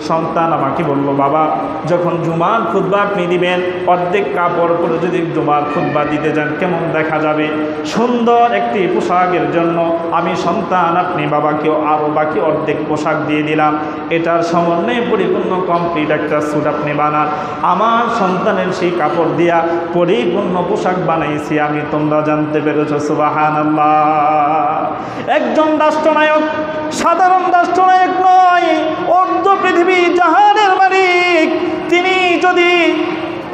সন্তান আমাকে বলল বাবা যখন জুমার খুতবা আপনি দিবেন অর্ধেক কাপড় পরে যদি জুমার খুতবা দিতে যান কেমন দেখা যাবে? সুন্দর একটি পোশাকের জন্য আমি সন্তান আপনি বাবাকেও আরও বাকি অর্ধেক পোশাক দিয়ে দিলাম। এটার সমন্বয়ে পরিপূর্ণ কমপ্লিট একটা স্যুট আপনি বানান। আমার সন্তানের সেই কাপড় দিয়া পরিপূর্ণ পোশাক বানাইছি আমি, তোমরা জানতে পেরেছ। সুবহানাল্লাহ। একজন রাষ্ট্রনায়ক সাধারণ রাষ্ট্রনায়ক নয়, অর্ধ পৃথিবী জাহানের মালিক। তিনি যদি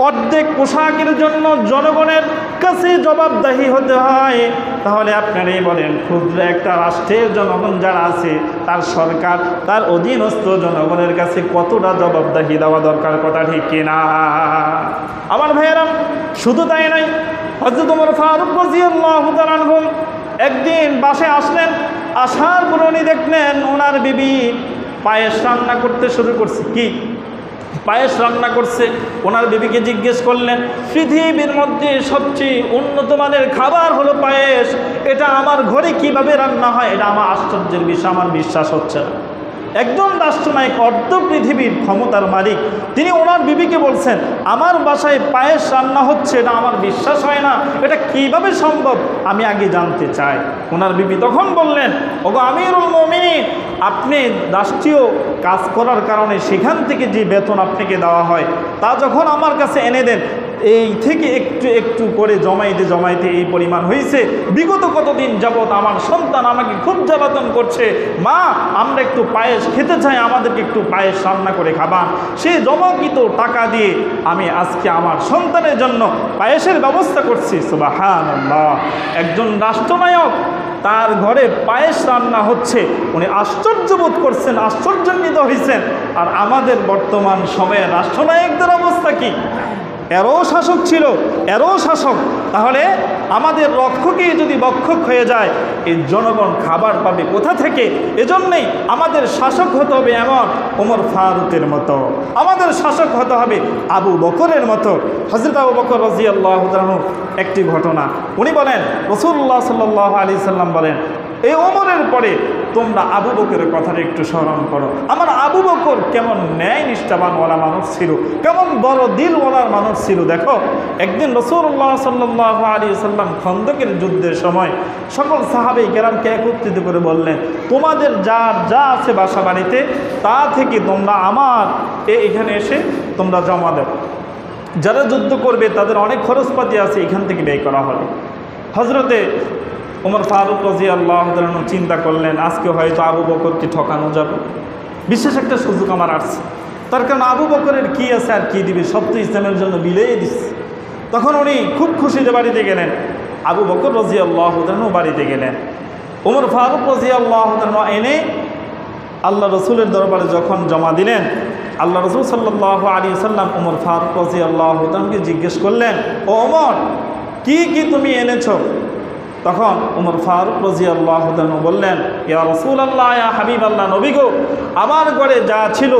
অর্ধেক পোশাকের জন্য জনগণের কাছে জবাবদাহি হতে হয়, তাহলে আপনারাই বলেন ক্ষুদ্র একটা রাষ্ট্রের জনগণ যারা আছে, তার সরকার, তার অধীনস্থ জনগণের কাছে কতটা জবাবদাহি দেওয়া দরকার, কথা ঠিক কিনা? আমার ভাইয়েরা, শুধু তাই নয়, হযরত ওমর ফারুক রাদিয়াল্লাহু তাআলা আনহু একদিন বাসায় আসলেন। আসার পর উনি দেখলেন ওনার বিবি পায়েস রান্না করতে শুরু করছে। কি পায়েস রান্না করছে? ওনার বিবিকে জিজ্ঞেস করলেন, পৃথিবীর মধ্যে সবচেয়ে উন্নত মানের খাবার হলো পায়েস, এটা আমার ঘরে কিভাবে রান্না হয়? এটা আমার আশ্চর্যের বিষয়, আমার বিশ্বাস হচ্ছে না। একজন রাষ্ট্রনায়ক, অর্ধ পৃথিবীর ক্ষমতার মালিক, তিনি ওনার বিবিকে বলছেন আমার বাসায় পায়েস রান্না হচ্ছে, এটা আমার বিশ্বাস হয় না, এটা কিভাবে সম্ভব, আমি আগে জানতে চাই। ওনার বিবি তখন বললেন, ওগো আমিরুল মুমিনিন, আপনি রাষ্ট্রীয় কাজ করার কারণে সেখান থেকে যে বেতন আপনাকে দেওয়া হয় তা যখন আমার কাছে এনে দেন, এই থেকে একটু একটু করে জমাইতে এই পরিমাণ হয়েছে। বিগত কতদিন যাবৎ আমার সন্তান আমাকে খুব জ্বালাতন করছে, মা আমরা একটু পায়েস খেতে চাই, আমাদেরকে একটু পায়েস রান্না করে খাবান। সে জমাকৃত টাকা দিয়ে আমি আজকে আমার সন্তানের জন্য পায়েসের ব্যবস্থা করছি। সুবহানাল্লাহ! একজন রাষ্ট্রনায়ক, তার ঘরে পায়েস রান্না হচ্ছে, উনি আশ্চর্য বোধ করছেন, আশ্চর্যান্বিত হয়েছেন। আর আমাদের বর্তমান সময়ে রাষ্ট্রনায়কদের অবস্থা কি? এরও শাসক ছিল, এরও শাসক। তাহলে আমাদের রক্ষকই যদি বক্ষক হয়ে যায়, এই জনগণ খাবার পাবে কোথা থেকে? এজন্যই আমাদের শাসক হতে হবে এমন ওমর ফারুকের মতো, আমাদের শাসক হতে হবে আবু বকরের মতো। হযরত আবু বকর রাদিয়াল্লাহু তাআলা একটি ঘটনা উনি বলেন, রাসূলুল্লাহ সাল্লাল্লাহু আলাইহি সাল্লাম বলেন, এই ওমরের পরে তোমরা আবু বকরের কথাটা একটু স্মরণ করো। আমার আবু বকর কেমন ন্যায় নিষ্ঠাবানওয়ালা মানুষ ছিল, কেমন বড় দিলওয়ালার মানুষ ছিল। দেখো, একদিন রাসূলুল্লাহ সাল্লাল্লাহু আলাইহি সাল্লাম খন্দকের যুদ্ধের সময় সকল সাহাবে কেরামকে একত্রিত করে বললেন, তোমাদের যা আছে বাসা বাড়িতে তা থেকে তোমরা আমার এখানে এসে তোমরা জমা দাও। যারা যুদ্ধ করবে তাদের অনেক খরচপাতি আছে, এখান থেকে ব্যয় করা হবে। হজরতে ওমর ফারুক রাদিয়াল্লাহু তাআলা চিন্তা করলেন, আজকে হয়তো আবু বকরকে ঠকানো যাবে, বিশেষ একটা সুযোগ আমার আসছে। তার কারণ আবু বকরের কি আছে আর কি দিবে, সব তো ইসলামের জন্য বিলিয়ে দিচ্ছে। তখন উনি খুব খুশিতে বাড়িতে গেলেন। আবু বকর রাদিয়াল্লাহু তাআলা বাড়িতে গেলেন। ওমর ফারুক রাদিয়াল্লাহু তাআলা এনে আল্লাহ রসুলের দরবারে যখন জমা দিলেন, আল্লাহ রসুল সাল্লাল্লাহু আলাইহি ওয়াসাল্লাম ওমর ফারুক রাদিয়াল্লাহু তাআলাকে জিজ্ঞেস করলেন, ও ওমর, কি কি তুমি এনেছো? তখন ওমর ফারুক রাদিয়াল্লাহু তাআলা বললেন, ইয়া রাসূলুল্লাহ, ইয়া হাবিবাল্লাহ, নবী গো, আমার ঘরে যা ছিল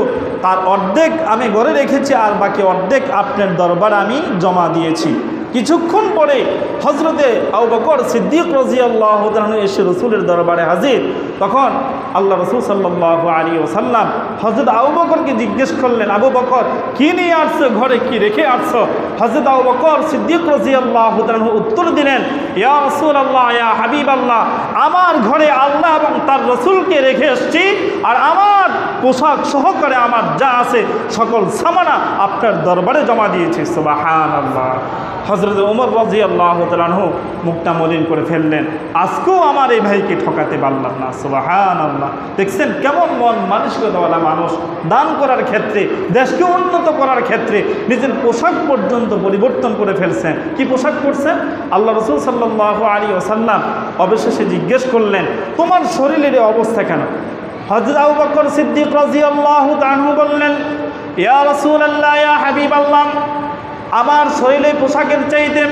তার অর্ধেক আমি ঘরে রেখেছি, আর বাকি অর্ধেক আপনার দরবারে আমি জমা দিয়েছি। কিছুক্ষণ পরে হজরতে আবু বকর সিদ্দিক রাদিয়াল্লাহু তাআলা এসে রসুলের দরবারে হাজির। তখন আল্লাহ রসুল সাল্লাল্লাহু আলাইহি ওয়াসাল্লাম হজরত আবু বকরকে জিজ্ঞেস করলেন, আবু বকর, কি নিয়ে আসছো, ঘরে কি রেখে আসছো? হজরত আবু বকর সিদ্দিক রাদিয়াল্লাহু তাআলা উত্তর দিলেন, ইয়া রাসূলুল্লাহ, ইয়া হাবিবাল্লাহ, আমার ঘরে আল্লাহ এবং তার রসুলকে রেখে এসেছি, আর আমার পোশাক সহকারে আমার যা আছে সকল সামানা আপনার দরবারে জমা দিয়েছি। সুবহানাল্লাহ! হজরত ওমর রাদিয়াল্লাহু তাআলা মুখটা মলিন করে ফেললেন, আজকেও আমার এই ভাইকে ঠকাতে পারলাম না। সুবহানাল্লাহ! দেখছেন কেমন মন মানসিকতাওয়ালা মানুষ, দান করার ক্ষেত্রে, দেশকে উন্নত করার ক্ষেত্রে নিজের পোশাক পর্যন্ত পরিবর্তন করে ফেলছেন। কি পোশাক পরছেন? আল্লাহ রসুল সাল্লাল্লাহু আলাইহি ওয়াসাল্লাম অবশেষে জিজ্ঞেস করলেন, তোমার শরীরের অবস্থা কেন? হযরত আবু বকর সিদ্দিক রাদিয়াল্লাহু তাআলা বললেন, ইয়া রাসূলুল্লাহ, ইয়া হাবিবাল্লাহ, আমার শরীরে পোশাকের চাইতে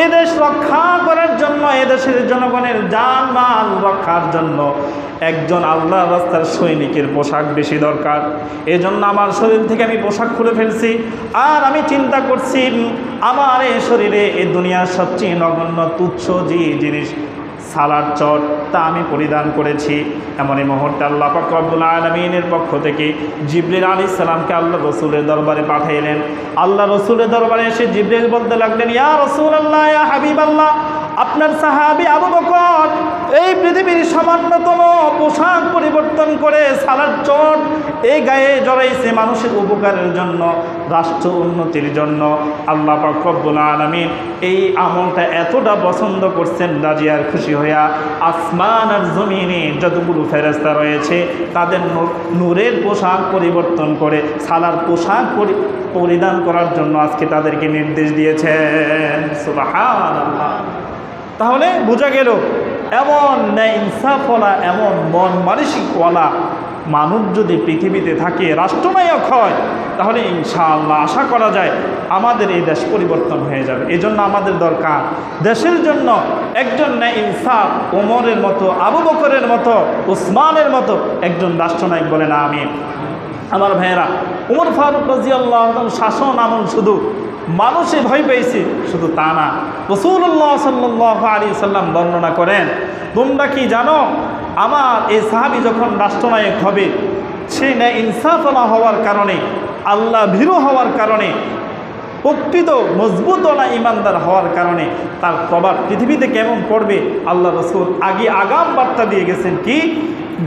এদেশ রক্ষা করার জন্য, এদেশের জনগণের জানমাল রক্ষার জন্য একজন আল্লাহর রাস্তার সৈনিকের পোশাক বেশি দরকার। এজন্য আমার শরীর থেকে আমি পোশাক খুলে ফেলছি। আর আমি চিন্তা করছি, আমার এই শরীরে এই দুনিয়ার সবচেয়ে নগণ্য তুচ্ছ যে জিনিস সালার চট, তা আমি পরিধান করেছি। এমন এই মুহূর্তে আল্লাহ পাক রব্বুল আলামিনের পক্ষ থেকে জিবরিল আলাইহিস সালামকে আল্লাহ রসুলের দরবারে পাঠাইলেন। আল্লাহ রসুলের দরবারে এসে জিবরিল বলতে লাগলেন, ইয়া রাসূলুল্লাহ, ইয়া হাবিবাল্লাহ, আপনার সাহাবী আবু বকর এই পৃথিবীর সামান্যতম পোশাক পরিবর্তন করে সালার চট এই গায়ে জড়াইছে মানুষের উপকারের জন্য, রাষ্ট্র উন্নতির জন্য। আল্লাহ পাক রব্বুল আলামিন এই আমলটা এতটা পছন্দ করছেন, রাজি আর খুশি হইয়া আসমান আর জমিনে যতগুলো ফেরেশতা রয়েছে তাদের নূরের পোশাক পরিবর্তন করে সালার পোশাক পরিধান করার জন্য আজকে তাদেরকে নির্দেশ দিয়েছেন। সুবহানাল্লাহ। তাহলে বোঝা গেল এমন ন্যায় ইনসাফওয়ালা, এমন মন মানসিকওয়ালা মানুষ যদি পৃথিবীতে থাকে, রাষ্ট্রনায়ক হয়, তাহলে ইনশাআল্লাহ আশা করা যায় আমাদের এই দেশ পরিবর্তন হয়ে যাবে। এই জন্য আমাদের দরকার দেশের জন্য একজন ন্যায় ইনসাফ, ওমরের মতো, আবু বকরের মতো, উসমানের মতো একজন রাষ্ট্রনায়ক। বলে না আমিন। আমার ভাইয়েরা, উমর ফারুক রাদিয়াল্লাহু আনহু শাসন আমল শুধু মানুষে ভয় পেয়েছে শুধু তা না, রাসূলুল্লাহ সাল্লাল্লাহু আলাইহি সাল্লাম বর্ণনা করেন, তোমরা কি জানো আমার এই সাহাবী যখন রাষ্ট্রনায়ক হবে, সে ন্যায় ইনসাফওয়ালা হওয়ার কারণে, আল্লাহ ভীরু হওয়ার কারণে, প্রকৃত মজবুতওয়ালা ইমানদার হওয়ার কারণে তার প্রভাব পৃথিবীতে কেমন পড়বে আল্লাহ রাসূল আগে আগাম বার্তা দিয়ে গেছেন। কি?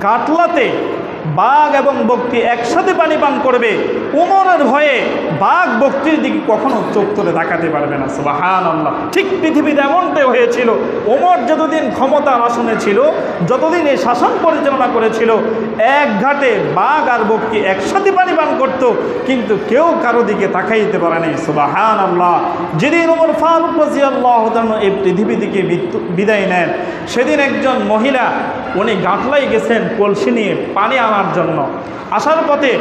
গাটলাতে বাঘ এবং বকটি একসাথে পানি পান করবে, উমরের ভয়ে বাঘ বকটির দিকে কখনো চোখ তুলে তাকাতে পারবে না। সুবহানাল্লাহ। ঠিক পৃথিবীতে এমনটাই হয়েছিল। ওমর যতদিন ক্ষমতার আসনে ছিল, যতদিন এই শাসন পরিচালনা করেছিল, এক ঘাটে বাঘ আর বকটি একসাথে পানি পান করত, কিন্তু কেউ কারো দিকে তাকাইতে পারেনি। সুবহানাল্লাহ। যেদিন ওমর ফারুক রাদিয়াল্লাহু আনহু এই পৃথিবী থেকে বিদায় নেন, সেদিন একজন মহিলা, উনি গাটলাই গেছেন কলসি নিয়ে পানি আনার জন্য। আসার পথে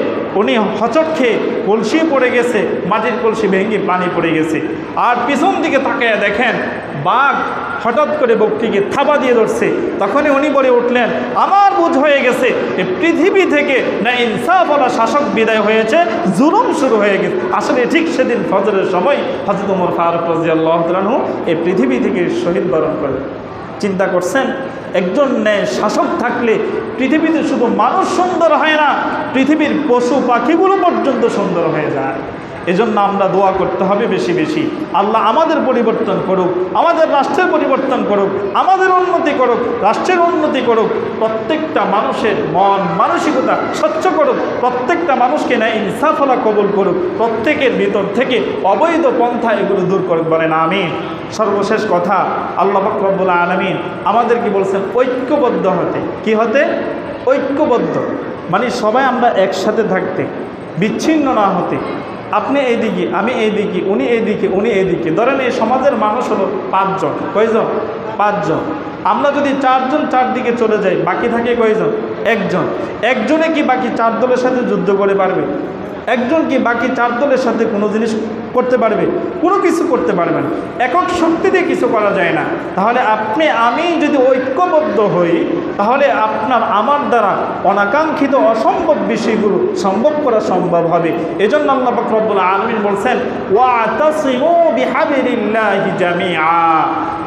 উনি হচট খেয়ে কলসি পড়ে গেছে, মাটির কলসি ভেঙে পানি পড়ে গেছে। আর পিছন দিকে তাকিয়ে দেখেন বাঘ হঠাৎ করে বকটিকে থাবা দিয়ে ধরছে। তখনই উনি বলে উঠলেন, আমার বুঝ হয়ে গেছে এই পৃথিবী থেকে না ইনসাফওয়ালা শাসক বিদায় হয়েছে, জুলুম শুরু হয়ে গেছে। আসলে ঠিক সেদিন ফজরের সময় হযরত ওমর ফারুক রাদিয়াল্লাহু আনহু এই পৃথিবী থেকে শহীদ বরণ করেন। চিন্তা করছেন, একজন ন্যায় শাসক থাকলে পৃথিবীতে শুধু মানুষ সুন্দর হয় না, পৃথিবীর পশু পাখিগুলো পর্যন্ত সুন্দর হয়ে যায়। এজন্য আমরা দোয়া করতে হবে বেশি বেশি, আল্লাহ আমাদের পরিবর্তন করুক, আমাদের রাষ্ট্রের পরিবর্তন করুক, আমাদের উন্নতি করুক, রাষ্ট্রের উন্নতি করুক, প্রত্যেকটা মানুষের মন মানসিকতা স্বচ্ছ করুক, প্রত্যেকটা মানুষকে ন্যায় ইনসাফওয়ালা কবুল করুক, প্রত্যেকের ভিতর থেকে অবৈধ পন্থা এগুলো দূর করুক। বলেন আমিন। সর্বশেষ কথা, আল্লাহ পাক রব্বুল আলামিন আমাদেরকে বলছেন ঐক্যবদ্ধ হতে। কি হতে? ঐক্যবদ্ধ মানে সবাই আমরা একসাথে থাকতে, বিচ্ছিন্ন না হতে। আপনি এইদিকে, আমি এইদিকে, উনি এইদিকে, উনি এইদিকে। ধরেন এই সমাজের মানুষ হলো 5 জন। কয়জন? 5 জন। আমরা যদি 4 জন 4 দিকে চলে যাই, বাকি থাকে কয়জন? 1 জন। একজনে কি বাকি 4 দলের সাথে যুদ্ধ করে পারবে? একজন কি বাকি 4 দলের সাথে কোনো জিনিস করতে পারবে? কোনো কিছু করতে পারবে না। একক শক্তি দিয়ে কিছু করা যায় না। তাহলে আপনি আমি যদি ঐক্যবদ্ধ হই, তাহলে আপনার আমার দ্বারা অনাকাঙ্ক্ষিত অসম্ভব বিষয়গুলো সম্ভব করা সম্ভব হবে। এজন্য আল্লাহ পাক রব্বুল আলামিন বলছেন, ওয়াতাসিমু বিহাবিলিল্লাহি জামিআ,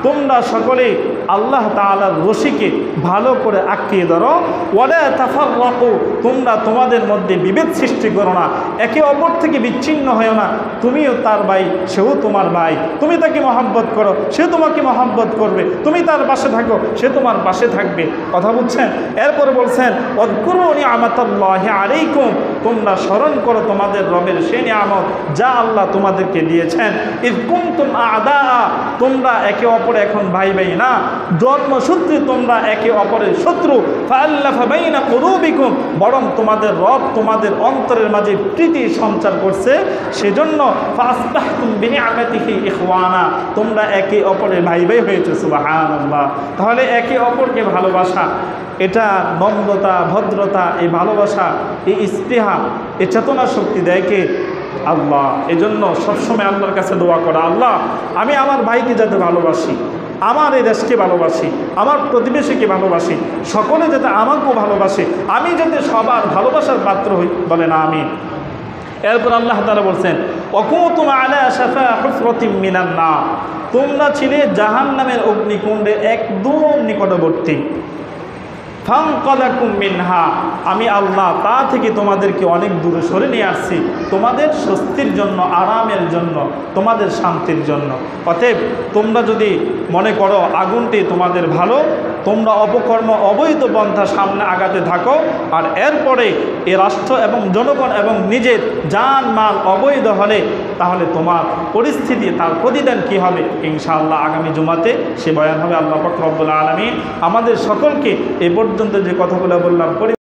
তোমরা সকলে আল্লাহ তাআলার রশিকে ভালো করে আঁকড়িয়ে ধরো। ওয়ালা তাফাররাকু, তোমরা তোমাদের মধ্যে বিভেদ সৃষ্টি করো না, একে অপর থেকে বিচ্ছিন্ন হয়েও না। তুমিও তার ভাই, সেও তোমার ভাই। তুমি তাকে মহব্বত করো, সে তোমাকে মহব্বত করবে। তুমি তার পাশে থাকো, সে তোমার পাশে থাকবে। কথা বুঝছেন? এরপরে বলছেন, ওয়াযকুরু নি'মাতাল্লাহি আলাইকুম, তোমরা স্মরণ করো তোমাদের রবের সেই নিয়ামত যা আল্লাহ তোমাদেরকে দিয়েছেন। ইয কুনতুম আ'দা, তোমরা একে অপরে এখন ভাই ভাই না, জন্মসূত্রে তোমরা একে অপরের শত্রু। ফাআল্লাফা বাইনা কুলুবিকুম, বরং তোমাদের রব তোমাদের অন্তরের মাঝে প্রীতি সঞ্চার করছে, সেজন্য ফাসবাহতুম বিনিআমাতিহি ইখওয়ানা, তোমরা একে অপরের ভাই ভাই হয়েছে। সুবহানাল্লাহ। তাহলে একে অপরকে ভালোবাসা, এটা নম্রতা, ভদ্রতা, এই ভালোবাসা, এই স্পৃহা, এই চেতনা শক্তি দেয় কে? আল্লাহ। এজন্য সবসময় আল্লাহর কাছে দোয়া করা, আল্লাহ আমি আমার ভাইকে যাতে ভালোবাসি, আমার এই দেশকে ভালোবাসি, আমার প্রতিবেশীকে ভালোবাসি, সকলে যাতে আমাকেও ভালোবাসে, আমি যাতে সবার ভালোবাসার পাত্র হই। বলেন আমিন। এরপর আল্লাহ তাআলা বলছেন, ওয়াকুনতুম আলা শাফা হুফরাতিম মিনান নার, তোমরা ছিলে জাহান্নামের অগ্নিকুণ্ডের একদম নিকটবর্তী। ফানকালাকুম মিনহা, আমি আল্লাহ তা থেকে তোমাদেরকে অনেক দূরে সরে নিয়ে আসছি তোমাদের স্বস্তির জন্য, আরামের জন্য, তোমাদের শান্তির জন্য। অতএব তোমরা যদি মনে করো আগুনটি তোমাদের ভালো, তোমরা অপকর্ম অবৈধ পন্থা সামনে আগাতে থাকো, আর এরপরে এ রাষ্ট্র এবং জনগণ এবং নিজের জান মাল অবৈধ হলে তাহলে তোমার পরিস্থিতি, তার প্রতিদান কি হবে, ইনশাআল্লাহ আগামী জুমাতে সে বয়ান হবে। আল্লাহ পাক রব্বুল আলামিন আমাদের সকলকে এ পর্যন্ত যে কথাগুলো বললাম